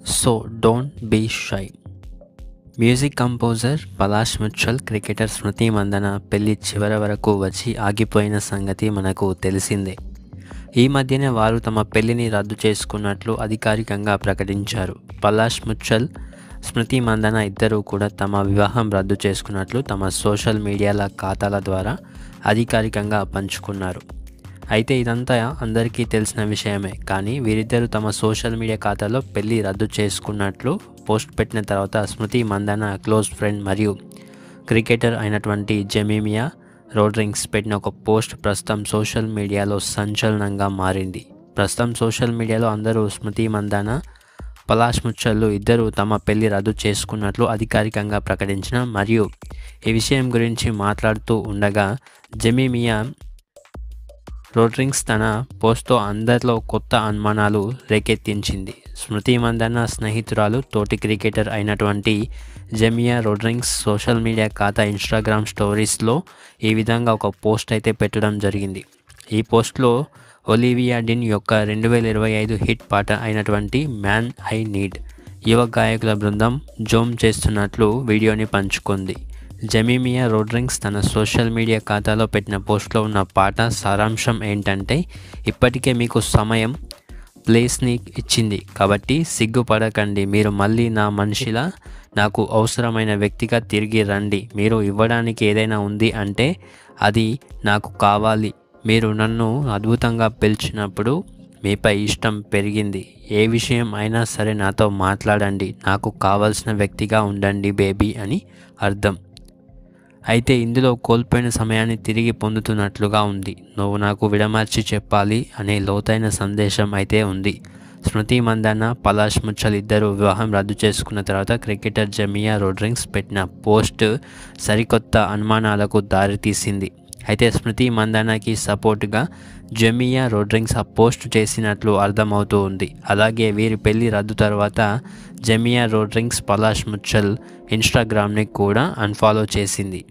So don't be shy. Music composer Palash Muchhal, cricketer Smriti Mandhana పెళ్లి చివరి వరకు వచ్చి ఆగిపోయిన సంగతి మనకు తెలిసిందే. ఈ మధ్యనే వారు తమ పెళ్లిని రద్దు చేసుకున్నట్లు అధికారికంగా ప్రకటించారు. పలాష్ ముచ్చల్, స్మృతి మందన ఇద్దరూ కూడా తమ వివాహం రద్దు చేసుకున్నట్లు తమ సోషల్ మీడియాల ఖాతాల ద్వారా అధికారికంగా పంచుకున్నారు. అయితే ఇదంతా అందరికీ తెలిసిన విషయమే. కానీ వీరిద్దరూ తమ సోషల్ మీడియా ఖాతాలో పెళ్లి రద్దు చేసుకున్నట్లు పోస్ట్ పెట్టిన తర్వాత స్మృతి మందన క్లోజ్ ఫ్రెండ్ మరియు క్రికెటర్ అయినటువంటి జెమీమియా రోడ్రింగ్స్ పెట్టిన ఒక పోస్ట్ ప్రస్తుతం సోషల్ మీడియాలో సంచలనంగా మారింది. ప్రస్తుతం సోషల్ మీడియాలో అందరూ స్మృతి మందన, పలాష్ ముచ్చళ్ళు ఇద్దరు తమ పెళ్లి రద్దు చేసుకున్నట్లు అధికారికంగా ప్రకటించిన మరియు ఈ విషయం గురించి మాట్లాడుతూ ఉండగా జెమీమియా రోడ్రింగ్స్ తన పోస్ట్తో అందరిలో కొత్త అనుమానాలు రేకెత్తించింది. స్మృతి మందన స్నేహితురాలు, తోటి క్రికెటర్ అయినటువంటి జెమియా రోడ్రింగ్స్ సోషల్ మీడియా ఖాతా ఇన్స్టాగ్రామ్ స్టోరీస్లో ఈ విధంగా ఒక పోస్ట్ అయితే పెట్టడం జరిగింది. ఈ పోస్ట్లో ఒలివియా డిన్ యొక్క 2025 హిట్ పాట అయినటువంటి మ్యాన్ ఐ నీడ్ యువ గాయకుల బృందం జోమ్ చేస్తున్నట్లు వీడియోని పంచుకుంది. జెమీమియా రోడ్రింగ్స్ తన సోషల్ మీడియా ఖాతాలో పెట్టిన పోస్ట్లో ఉన్న పాట సారాంశం ఏంటంటే, ఇప్పటికే మీకు సమయం, ప్లేస్ని ఇచ్చింది కాబట్టి సిగ్గుపడకండి. మీరు మళ్ళీ నా మనిషిలా, నాకు అవసరమైన వ్యక్తిగా తిరిగి రండి. మీరు ఇవ్వడానికి ఏదైనా ఉంది అంటే అది నాకు కావాలి. మీరు నన్ను అద్భుతంగా పిలిచినప్పుడు మీపై ఇష్టం పెరిగింది. ఏ విషయం అయినా సరే నాతో మాట్లాడండి. నాకు కావాల్సిన వ్యక్తిగా ఉండండి బేబీ అని అర్థం. అయితే ఇందులో కోల్పోయిన సమయాన్ని తిరిగి పొందుతున్నట్లుగా ఉంది. నువ్వు నాకు విడమర్చి చెప్పాలి అనే లోతైన సందేశం అయితే ఉంది. స్మృతి మందన, పలాష్ ముచ్చల్ ఇద్దరు వివాహం రద్దు చేసుకున్న తర్వాత క్రికెటర్ జెమియా రోడ్రింగ్స్ పెట్టిన పోస్ట్ సరికొత్త అనుమానాలకు దారితీసింది. అయితే స్మృతి మందనకి సపోర్టుగా జెమియా రోడ్రింగ్స్ ఆ పోస్ట్ చేసినట్లు అర్థమవుతూ ఉంది. అలాగే వీరి పెళ్లి రద్దు తర్వాత జెమియా రోడ్రింగ్స్ పలాష్ ముచ్చల్ ఇన్స్టాగ్రామ్ని కూడా అన్ఫాలో చేసింది.